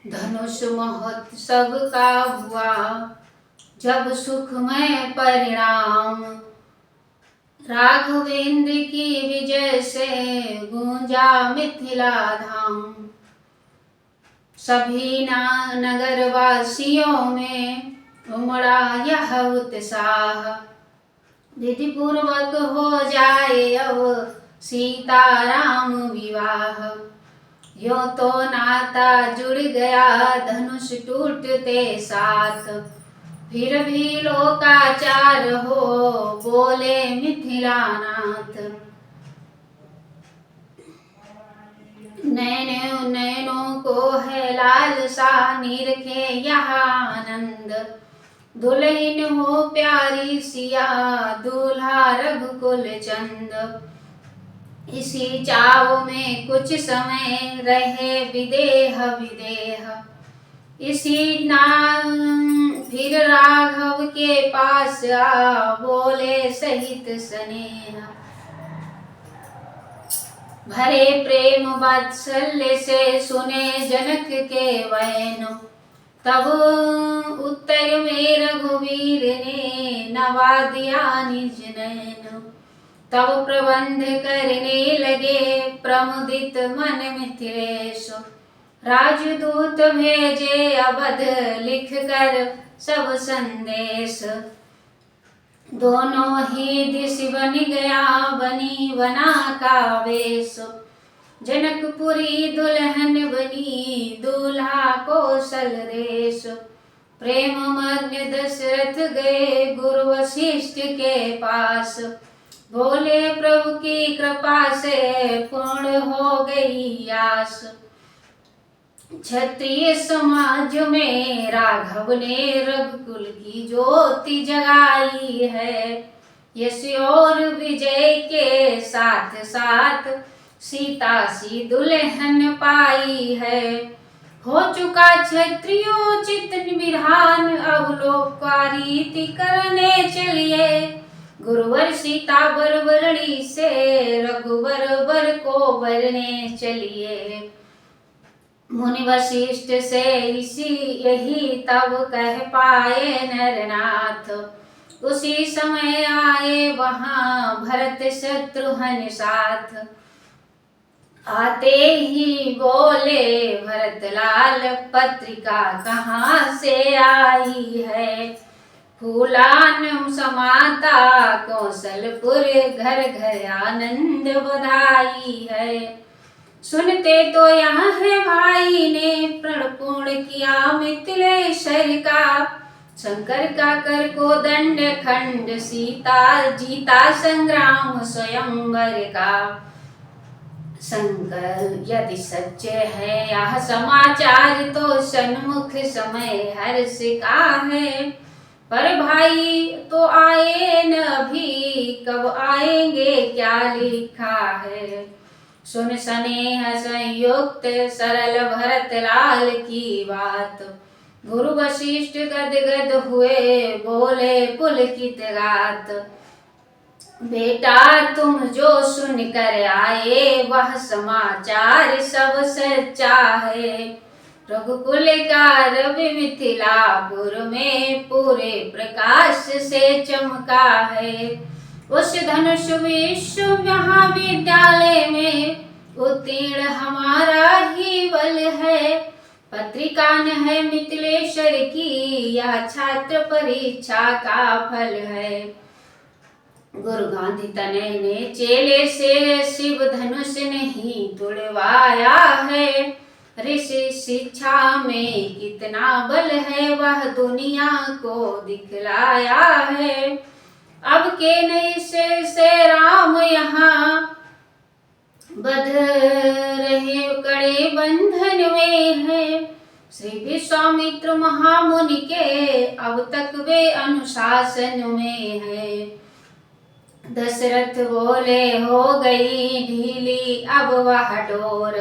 धनुष महोत्सव का हुआ जब सुखमय परिणाम, राघवेंद्र की विजय से गूंजा मिथिला धाम। सभी नगर वासियों में उमड़ा यह उत्साह, विधि पूर्वक हो जाए अब सीता राम विवाह। यो तो नाता जुड़ गया धनुष टूटते साथ, फिर भी लोकाचार हो बोले मिथिलानाथ। नैनों को है लालसा निरखे यहाँ आनंद, दुल्हन हो प्यारी सिया दूल्हा रघुकुल चंद। इसी चाव में कुछ समय रहे विदेह विदेह, इसी नाम फिर राघव के पास आ बोले सहित स्नेह। भरे प्रेम वात्सल्य से सुने जनक के वैन, तब उत्तर में रघुवीर ने नवा दिया निज नैन। तब प्रबंध करने लगे प्रमुदित मन मिथिलेश, राजदूत भेजे अवध लिख कर सब संदेश। दोनों ही दिश बन गया बनी बना का वेश, जनकपुरी दुल्हन बनी दूल्हा कौशल रेश। प्रेम मग्न दशरथ गए गुरु वशिष्ठ के पास, बोले प्रभु की कृपा से पूर्ण हो गई आस। क्षत्रिय समाज में राघव ने रघुकुल की ज्योति जगाई है, यश और विजय के साथ साथ सीता सी दुल्हन पाई है। हो चुका क्षत्रियोचित विधान, अब लोक का रीति करने चलिए। गुरुवर सीता बर बरणी से रघुवर बर को बरने चलिए। मुनि वशिष्ठ से इसी यही तब कह पाए नरनाथ, उसी समय आए वहां भरत शत्रुघ्न साथ। आते ही बोले भरत लाल पत्रिका कहाँ से आई है, फूलान समाता कौशलपुर घर घर आनंद बधाई है। सुनते तो यहाँ है भाई ने प्रण पूर्ण किया मिथिलेश्वर का, शंकर का कर को दंड खंड सीता जीता संग्राम स्वयंवर का। शंकर यदि सच्चे है यह समाचार तो सन्मुख समय हर्ष का है, पर भाई तो आए न अभी कब आएंगे क्या लिखा है। सुन स्नेह संयुक्त सरल भरत लाल की बात, गुरु वशिष्ठ गद गद हुए बोले पुलकित गात। बेटा तुम जो सुन कर आए वह समाचार सब सच्चा है, रघुकुल का रवि मिथिलापुर में पूरे प्रकाश से चमका है। उस धनुष विश्व महाविद्यालय में उत्तीर्ण हमारा ही बल है, पत्रिका न है मिथिलेश्वर की यह छात्र परीक्षा का फल है। गुरु गांधी तनय ने चेले से शिव धनुष नहीं तुड़वाया है, ऋषि शिक्षा में कितना बल है वह दुनिया को दिखलाया है। अब के नई से राम यहाँ बध रहे कड़े बंधन में है, श्री विश्वामित्र महामुनि के अब तक वे अनुशासन में है। दशरथ बोले हो गई ढीली अब वह डोर,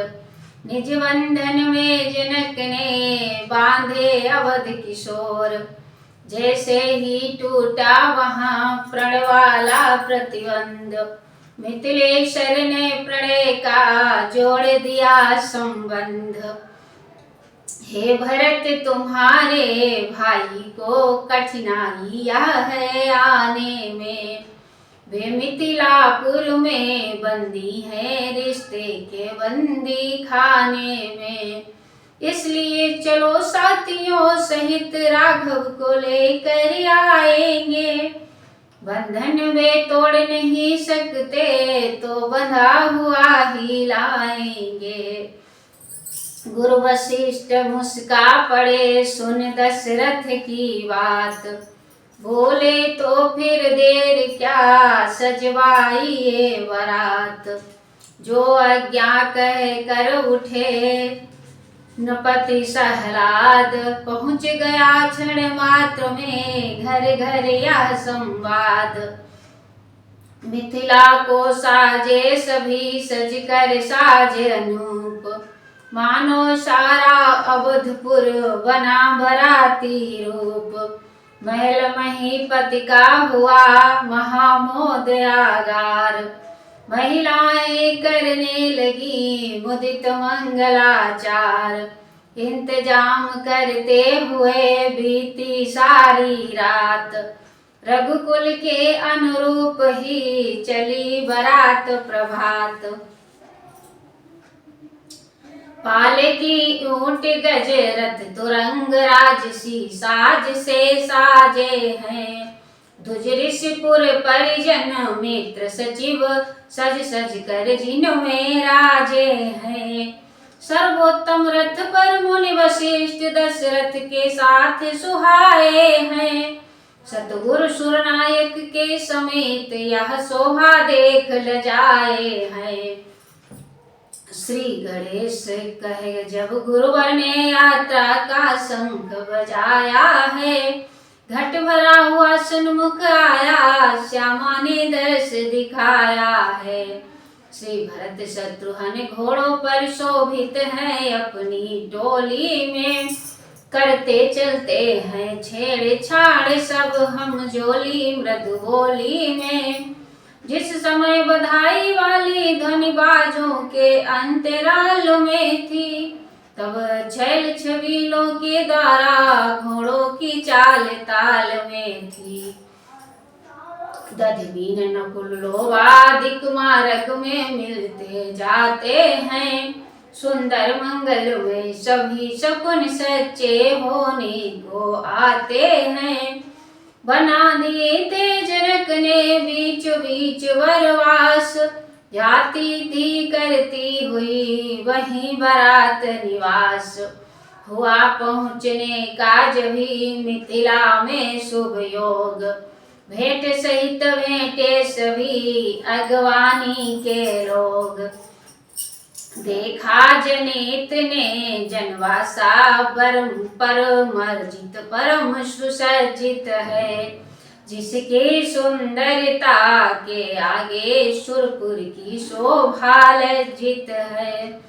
निज बंधन में जनक ने बांधे अवध किशोर। जैसे ही टूटा वहां प्रण वाला प्रतिबंध, मिथिलेश्वर ने प्रणय का जोड़ दिया संबंध। हे भरत तुम्हारे भाई को कठिनाई यह है आने में, वे मिथिलापुर में बंदी है रिश्ते के बंदी खाने में। इसलिए चलो साथियों सहित राघव को लेकर आएंगे, बंधन वे तोड़ नहीं सकते तो बंधा हुआ ही लाएंगे। गुरु वशिष्ठ मुस्का पड़े सुन दशरथ की बात, बोले तो फिर देर क्या सजवाई ये बारात। जो आज्ञा कह कर उठे नृपति सहलाद, पहुँच गया क्षण मात्र में घर घर यह संवाद। मिथिला को साजे सभी सज कर साजे अनूप, मानो सारा अवधपुर बना बराती रूप। महल महीपति का हुआ महामोद आगार, महिलाएं करने लगी मुदित मंगलाचार। इंतजाम करते हुए बीती सारी रात, रघुकुल के अनुरूप ही चली बारात प्रभात। पालकी ऊंट गज रथ तुरंग राजसी साज से साजे हैं, द्विज ऋषिपुर परिजन मित्र सचिव सज सज कर जिनमें राजे हैं। सर्वोत्तम रथ पर मुनि वशिष्ठ दशरथ के साथ सुहाए हैं, सतगुरु सुरनायक के समेत यह शोभा देख लजाए हैं। श्री गणेश कहे जब गुरुवर ने यात्रा का शंख बजाया है, घट भरा हुआ सन्मुख आया श्यामा ने दर्श दिखाया है। श्री भरत शत्रुघ्न घोड़ों पर शोभित है अपनी टोली में, करते चलते हैं छेड़छाड़ सब हम जोली मृदु बोली में। जिस समय बधाई वाली ध्वनि बाजों के अंतराल में थी, तब छैल छबीलों के द्वारा घोड़ों की चाल ताल में थी। दधिमीन नकुल लोवादिक मार्ग में मिलते जाते हैं, सुंदर मंगल में सभी शकुन सच्चे होने को आते हैं। बना दिए थे जनक ने बीच बीच वनवास, जाती थी करती हुई वहीं बारात निवास। हुआ पहुँचने का जभी मिथिला में शुभ योग, भेंट सहित भेंटे सभी अगवानी के लोग। देखा जनित ने जनवासा परमर्जित परम सुसज्जित है, जिसकी सुंदरता के आगे सुरपुर की शोभा लज्जित है।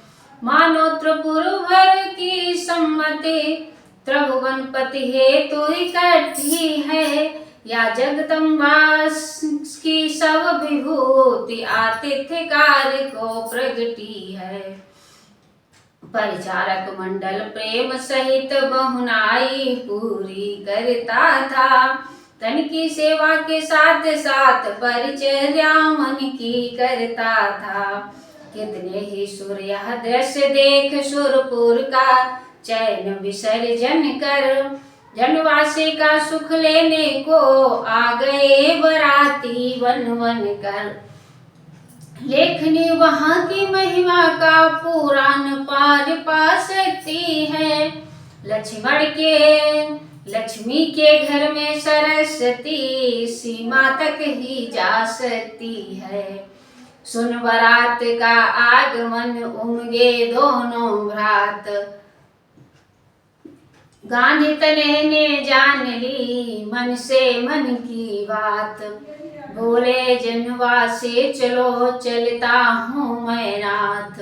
मानो त्रिपुर भर की सम्मति त्रिभुवनपति हेतु इकट्ठी है, या जगदम्बा की सब विभूति आतिथ्य कार्य को प्रगटी है। परिचारक मंडल प्रेम सहित बहुनाई पूरी करता था, तन की सेवा के साथ साथ परिचर्या मन की करता था। कितने ही सूर्य यह दृश्य देख सुरपुर का चैन विसर्जन कर, जनवासी का सुख लेने को आ गए बराती वन वन कर। लेखनी वहाँ की महिमा का पुराण पार पा सकती है, लक्ष्मी के घर में सरस्वती सीमा तक ही जा सकती है। सुन बारात का आगमन उमगे दोनों भ्रात, गांधी तने ने जान ली मन से मन की बात। बोले जनवासी चलो चलता हूँ मैं नाथ,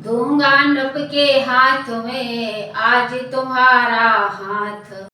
दूंगा नृप के हाथ में आज तुम्हारा हाथ।